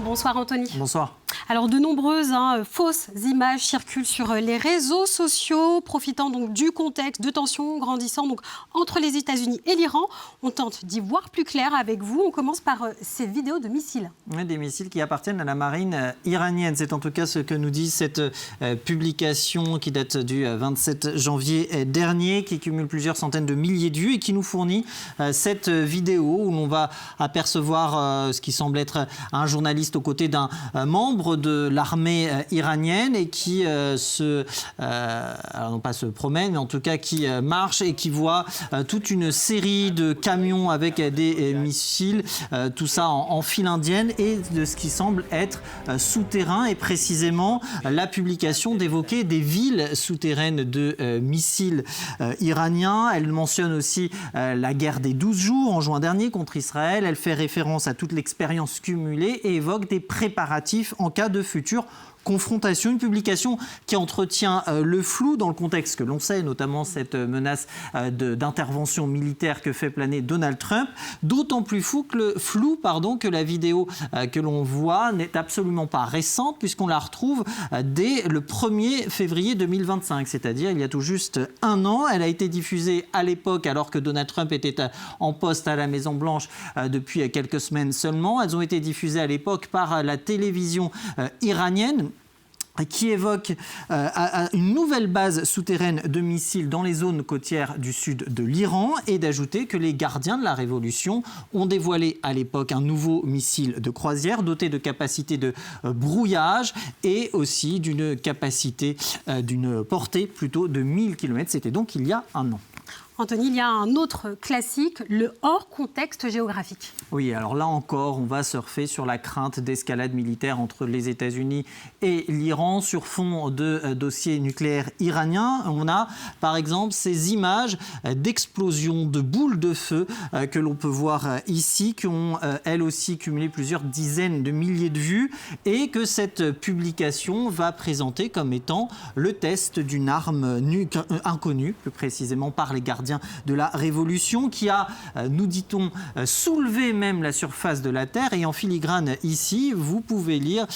Bonsoir Anthony. Bonsoir. Alors de nombreuses fausses images circulent sur les réseaux sociaux, profitant donc du contexte de tensions grandissant donc, entre les États-Unis et l'Iran. On tente d'y voir plus clair avec vous. On commence par ces vidéos de missiles. Oui, des missiles qui appartiennent à la marine iranienne. C'est en tout cas ce que nous dit cette publication qui date du 27 janvier dernier, qui cumule plusieurs centaines de milliers de vues et qui nous fournit cette vidéo où l'on va apercevoir ce qui semble être un journaliste aux côtés d'un membre de l'armée iranienne et qui alors non pas se promène, mais en tout cas qui marche et qui voit toute une série de camions avec des missiles, tout ça en file indienne et de ce qui semble être souterrain, et précisément la publication d'évoquer des villes souterraines de missiles iraniens. Elle mentionne aussi la guerre des 12 jours en juin dernier contre Israël. Elle fait référence à toute l'expérience cumulée et évoque des préparatifs en cas de future confrontation, une publication qui entretient le flou dans le contexte que l'on sait, notamment cette menace d'intervention militaire que fait planer Donald Trump, d'autant plus flou que la vidéo que l'on voit n'est absolument pas récente puisqu'on la retrouve dès le 1er février 2025, c'est-à-dire il y a tout juste un an. Elle a été diffusée à l'époque alors que Donald Trump était en poste à la Maison-Blanche depuis quelques semaines seulement. Elles ont été diffusées à l'époque par la télévision iranienne, qui évoque une nouvelle base souterraine de missiles dans les zones côtières du sud de l'Iran, et d'ajouter que les gardiens de la Révolution ont dévoilé à l'époque un nouveau missile de croisière doté de capacité de brouillage et aussi d'une capacité, d'une portée plutôt de 1000 km. C'était donc il y a un an. Anthony, il y a un autre classique, le hors-contexte géographique. Oui, alors là encore, on va surfer sur la crainte d'escalade militaire entre les États-Unis et l'Iran sur fond de dossier nucléaire iranien. On a par exemple ces images d'explosions de boules de feu que l'on peut voir ici, qui ont elles aussi cumulé plusieurs dizaines de milliers de vues, et que cette publication va présenter comme étant le test d'une arme inconnue, plus précisément par les gardiens de la Révolution, qui a, nous dit-on, soulevé même la surface de la Terre. Et en filigrane ici, vous pouvez lire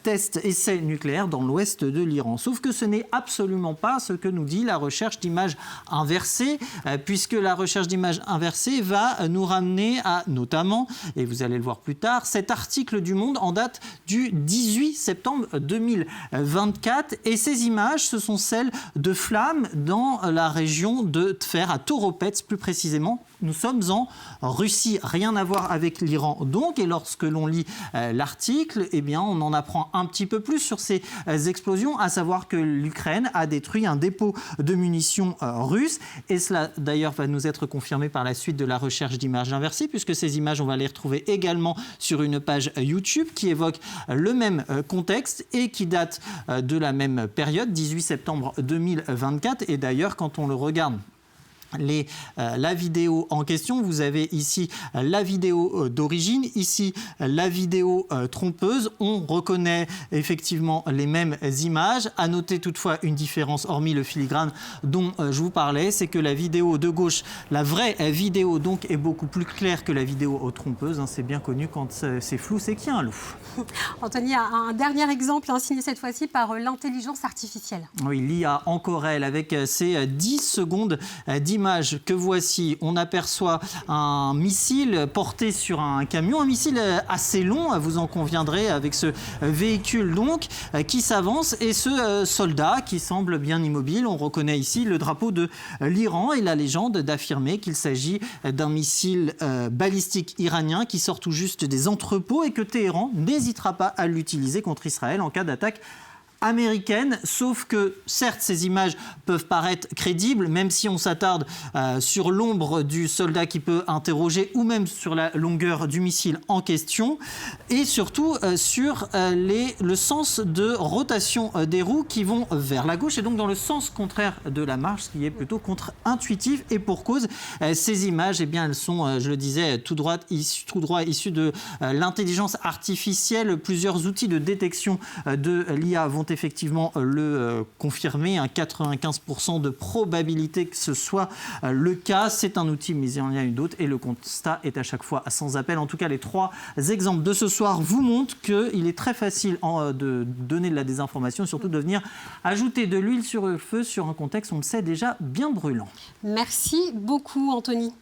test essai nucléaire dans l'ouest de l'Iran. Sauf que ce n'est absolument pas ce que nous dit la recherche d'images inversées, puisque la recherche d'images inversées va nous ramener à, notamment, et vous allez le voir plus tard, cet article du Monde en date du 18 septembre 2024. Et ces images, ce sont celles de flammes dans la région de Tver, à Toropets plus précisément. Nous sommes en Russie, rien à voir avec l'Iran donc, et lorsque l'on lit l'article, eh bien, on en apprend un petit peu plus sur ces explosions, à savoir que l'Ukraine a détruit un dépôt de munitions russe, et cela d'ailleurs va nous être confirmé par la suite de la recherche d'images inversées, puisque ces images, on va les retrouver également sur une page YouTube qui évoque le même contexte et qui date de la même période, 18 septembre 2024, et d'ailleurs quand on le regarde, la vidéo en question, vous avez ici la vidéo d'origine, ici la vidéo trompeuse. On reconnaît effectivement les mêmes images. À noter toutefois une différence, hormis le filigrane dont je vous parlais, c'est que la vidéo de gauche, la vraie vidéo donc, est beaucoup plus claire que la vidéo trompeuse. C'est bien connu, quand c'est flou, c'est qu'il y a un loup. Anthony, un dernier exemple, signé cette fois-ci par l'intelligence artificielle. Oui, l'IA encore elle, avec ses 10 secondes d'image que voici. On aperçoit un missile porté sur un camion, un missile assez long, vous en conviendrez, avec ce véhicule donc qui s'avance, et ce soldat qui semble bien immobile. On reconnaît ici le drapeau de l'Iran et la légende d'affirmer qu'il s'agit d'un missile balistique iranien qui sort tout juste des entrepôts et que Téhéran n'hésitera pas à l'utiliser contre Israël en cas d'attaque américaine. Sauf que certes ces images peuvent paraître crédibles, même si on s'attarde sur l'ombre du soldat qui peut interroger, ou même sur la longueur du missile en question, et surtout sur le sens de rotation des roues qui vont vers la gauche et donc dans le sens contraire de la marche, ce qui est plutôt contre-intuitif, et pour cause. Ces images, eh bien, elles sont, je le disais, tout droit issues de l'intelligence artificielle. Plusieurs outils de détection de l'IA vont effectivement le confirmer, 95% de probabilité que ce soit le cas. C'est un outil, mais il y en a eu d'autres, et le constat est à chaque fois sans appel. En tout cas, les 3 exemples de ce soir vous montrent qu'il est très facile de donner de la désinformation, surtout de venir ajouter de l'huile sur le feu sur un contexte, on le sait, déjà bien brûlant. Merci beaucoup, Anthony.